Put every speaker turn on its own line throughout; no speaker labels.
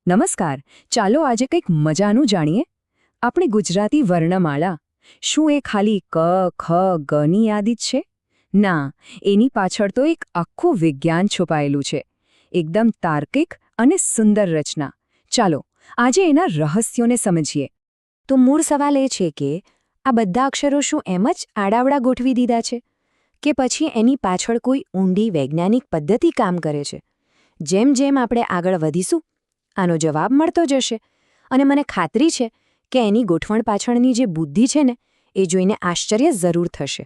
નમસ્કાર. ચાલો આજે કંઈક મજાનું જાણીએ. આપણી ગુજરાતી વર્ણમાળા શું એ ખાલી ક ખ ગની યાદી જ છે? ના, એની પાછળ તો એક આખું વિજ્ઞાન છુપાયેલું છે. એકદમ તાર્કિક અને સુંદર રચના. ચાલો આજે એના રહસ્યોને સમજીએ.
તો મૂળ સવાલ એ છે કે આ બધા અક્ષરો શું એમ જ આડાવડા ગોઠવી દીધા છે કે પછી એની પાછળ કોઈ ઊંડી વૈજ્ઞાનિક પદ્ધતિ કામ કરે છે? જેમ જેમ આપણે આગળ વધીશું આનો જવાબ મળતો જશે અને મને ખાતરી છે કે એની ગોઠવણ પાછળની જે બુદ્ધિ છે ને એ જોઈને આશ્ચર્ય જરૂર થશે.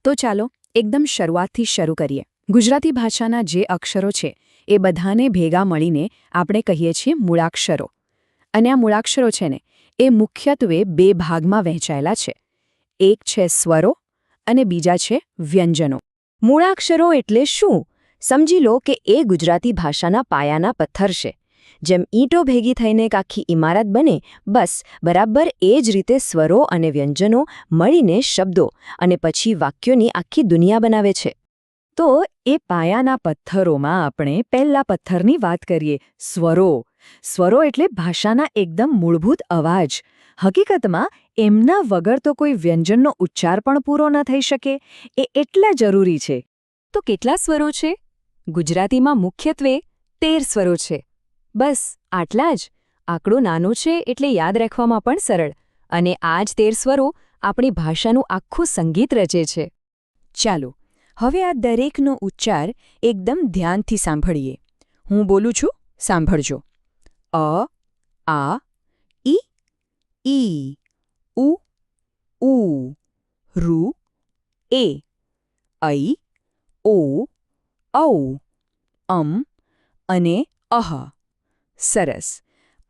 તો ચાલો એકદમ શરૂઆતથી શરૂ કરીએ. ગુજરાતી ભાષાના જે અક્ષરો છે એ બધાને ભેગા મળીને આપણે કહીએ છીએ મૂળાક્ષરો. અને આ મૂળાક્ષરો છે ને એ મુખ્યત્વે બે ભાગમાં વહેંચાયેલા છે. એક છે સ્વરો અને બીજા છે વ્યંજનો.
મૂળાક્ષરો એટલે શું? સમજી લો કે એ ગુજરાતી ભાષાના પાયાના પથ્થર છે. જેમ ઈંટો ભેગી થઈને એક આખી ઇમારત બને, બસ બરાબર એ જ રીતે સ્વરો અને વ્યંજનો મળીને શબ્દો અને પછી વાક્યોની આખી દુનિયા બનાવે છે.
તો એ પાયાના પથ્થરોમાં આપણે પહેલા પથ્થરની વાત કરીએ, સ્વરો. સ્વરો એટલે ભાષાના એકદમ મૂળભૂત અવાજ. હકીકતમાં એમના વગર તો કોઈ વ્યંજનનો ઉચ્ચાર પણ પૂરો ન થઈ શકે, એ એટલા જરૂરી છે. તો કેટલા સ્વરો છે? ગુજરાતીમાં મુખ્યત્વે 13 સ્વરો છે. બસ આટલા જ. આંકડો નાનો છે એટલે યાદ રાખવામાં પણ સરળ. અને આ જ 13 સ્વરો આપણી ભાષાનું આખું સંગીત રચે છે. ચાલો હવે આ દરેકનો ઉચ્ચાર એકદમ ધ્યાનથી સાંભળીએ. હું બોલું છું, સાંભળજો. અ, આ, ઈ, ઉ, ઋ, એ, ઐ, ઓ, ઔ, અને અહ. સરસ.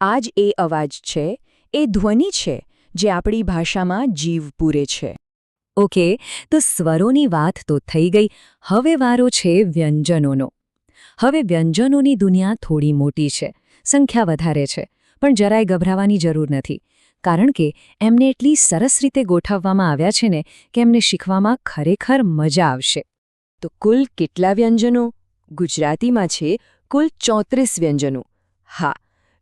આ જ એ અવાજ છે, એ ધ્વનિ છે જે આપણી ભાષામાં જીવ પૂરે છે. ઓકે, તો સ્વરોની વાત તો થઈ ગઈ. હવે વારો છે વ્યંજનોનો. હવે વ્યંજનોની દુનિયા થોડી મોટી છે, સંખ્યા વધારે છે, પણ જરાય ગભરાવાની જરૂર નથી. કારણ કે એમને એટલી સરસ રીતે ગોઠવવામાં આવ્યા છે ને કે એમને શીખવામાં ખરેખર મજા આવશે. તો કુલ કેટલા વ્યંજનો? ગુજરાતીમાં છે કુલ 34 વ્યંજનો. હા,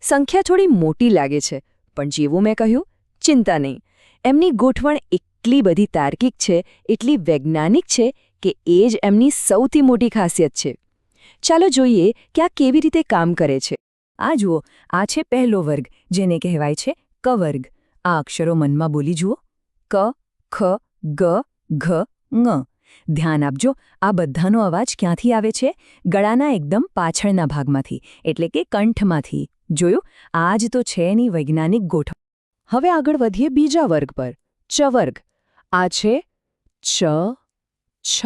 સંખ્યા થોડી મોટી લાગે છે, પણ જેવું મેં કહ્યું, ચિંતા નહીં. એમની ગોઠવણ એટલી બધી તાર્કિક છે, એટલી વૈજ્ઞાનિક છે કે એ જ એમની સૌથી મોટી ખાસિયત છે. ચાલો જોઈએ કે આ કેવી રીતે કામ કરે છે. આ જુઓ, આ છે પહેલો વર્ગ, જેને કહેવાય છે ક વર્ગ. આ અક્ષરો મનમાં બોલી જુઓ: ક, ખ, ગ, ઘ, ङ. ધ્યાન આપજો, આ બધાનો અવાજ ક્યાંથી આવે છે? ગળાના એકદમ પાછળના ભાગમાંથી, એટલે કે કંઠમાંથી. જોયું? આ જ તો છે એની વૈજ્ઞાનિક ગોઠવણ. હવે આગળ વધીએ બીજા વર્ગ પર, ચ વર્ગ. આ છે ચ, છ,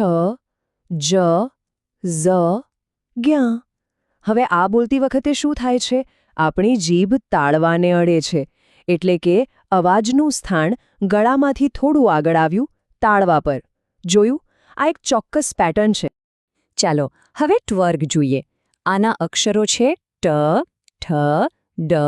જ, ઝ, જ્ઞ. હવે આ બોલતી વખતે શું થાય છે? આપણી જીભ તાળવાને અડે છે, એટલે કે અવાજનું સ્થાન ગળામાંથી થોડું આગળ આવ્યું, તાળવા પર. જોયું? આ એક ચોક્કસ પેટર્ન છે. ચાલો હવે ટ વર્ગ જોઈએ. આના અક્ષરો છે ટ, ઠ, ડ,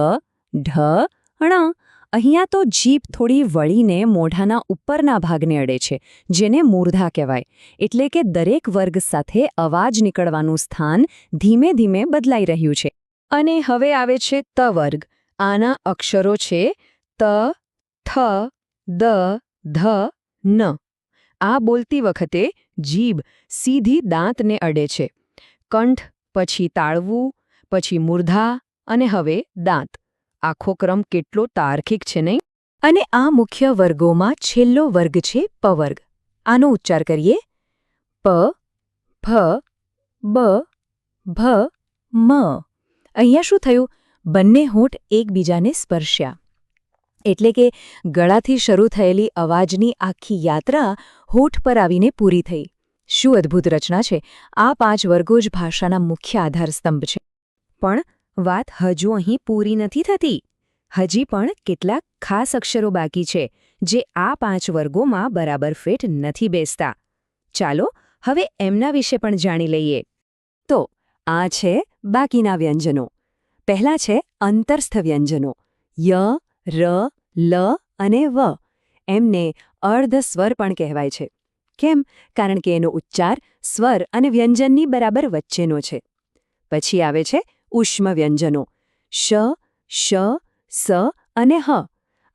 ઢ, ણ. અહીંયા તો જીભ થોડી વળીને મોઢાના ઉપરના ભાગને અડે છે, જેને મૂર્ધા કહેવાય. એટલે કે દરેક વર્ગ સાથે અવાજ નીકળવાનું સ્થાન ધીમે ધીમે બદલાઈ રહ્યું છે. અને હવે આવે છે ત વર્ગ. આના અક્ષરો છે ત, થ, દ, ધ, ન. આ બોલતી વખતે જીભ સીધી દાંતને અડે છે. કંઠ, પછી તાળવું, પછી મૂર્ધા અને હવે દાંત. આખો ક્રમ કેટલો તાર્કિક છે નહીં? અને આ મુખ્ય વર્ગોમાં છેલ્લો વર્ગ છે પ વર્ગ. આનો ઉચ્ચાર કરીએ: પ, ફ, બ, ભ, મ. અહીંયા શું થયું? બંને હોઠ એકબીજાને સ્પર્શ્યા. એટલે કે ગળાથી શરૂ થયેલી અવાજની આખી યાત્રા હોઠ પર આવીને પૂરી થઈ. શું અદ્ભુત રચના છે! આ 5 વર્ગો જ ભાષાના મુખ્ય આધારસ્તંભ છે. પણ વાત હજુ અહીં પૂરી નથી થતી. હજી પણ કેટલાક ખાસ અક્ષરો બાકી છે, જે આ 5 વર્ગોમાં બરાબર ફિટ નથી બેસતા. ચાલો હવે એમના વિશે પણ જાણી લઈએ. તો આ છે બાકીના વ્યંજનો. પહેલા છે અંતરસ્થ વ્યંજનો: ય, ર, લ અને વ. એમને અર્ધ સ્વર પણ કહેવાય છે. કેમ? કારણ કે એનો ઉચ્ચાર સ્વર અને વ્યંજનની બરાબર વચ્ચેનો છે. પછી આવે છે ઉષ્મ વ્યંજનો: શ,
શ, સ અને હ.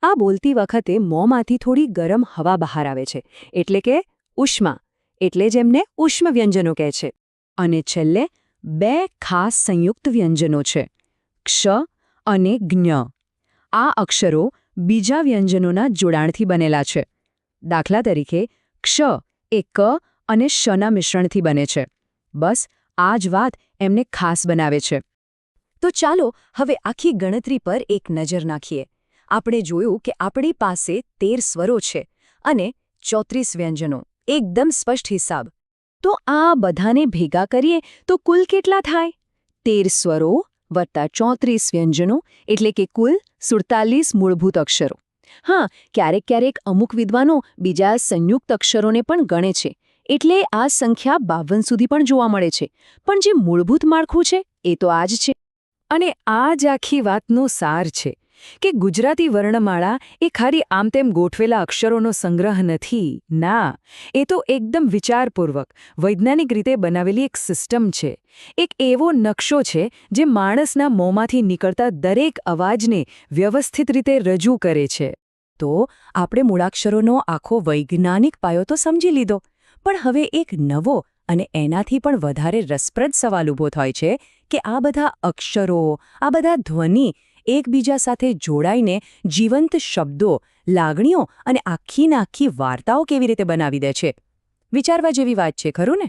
આ બોલતી વખતે મોંમાંથી થોડી ગરમ હવા બહાર આવે છે, એટલે કે ઉષ્મા. એટલે જ એમને ઉષ્મ વ્યંજનો કહે છે. અને છેલ્લે 2 ખાસ સંયુક્ત વ્યંજનો છે, ક્ષ અને જ્ઞ. આ અક્ષરો બીજા વ્યંજનોના જોડાણથી બનેલા છે. દાખલા તરીકે ક્ષ એ ક અને શના મિશ્રણથી બને છે. બસ આ જ વાત એમને ખાસ બનાવે છે. તો ચાલો હવે આખી ગણતરી પર એક નજર નાખીએ. આપણે જોયું કે આપણી પાસે 13 સ્વરો છે અને 34 વ્યંજનો. એકદમ સ્પષ્ટ હિસાબ. તો આ બધાને ભેગા કરીએ તો કુલ કેટલા થાય? 13 સ્વરો વત્તા 34 વ્યંજનો એટલે કે કુલ 47 મૂળભૂત અક્ષરો. હા, ક્યારેક અમુક વિદ્વાનો બીજા સંયુક્ત અક્ષરોને પણ ગણે છે, એટલે આ સંખ્યા 52 સુધી પણ જોવા મળે છે. પણ જે મૂળભૂત માળખું છે એ તો આ જ છે. અને આ જ આખી વાતનો સાર છે કે ગુજરાતી વર્ણમાળા એ ખાલી આમ તેમ ગોઠવેલા અક્ષરોનો સંગ્રહ નથી. ના, એ તો એકદમ વિચારપૂર્વક, વૈજ્ઞાનિક રીતે બનાવેલી એક સિસ્ટમ છે. એક એવો નકશો છે જે માણસના મોંમાંથી નીકળતા દરેક અવાજને વ્યવસ્થિત રીતે રજૂ કરે છે. તો આપણે મૂળાક્ષરોનો આખો વૈજ્ઞાનિક પાયો તો સમજી લીધો, પણ હવે એક નવો અને એનાથી પણ વધારે રસપ્રદ સવાલ ઊભો થાય છે કે આ બધા અક્ષરો, આ બધા ધ્વનિ એકબીજા સાથે જોડાઈને જીવંત શબ્દો, લાગણીઓ અને આખી વાર્તાઓ કેવી રીતે બનાવી દે છે. વિચારવા જેવી વાત છે, ખરું ને?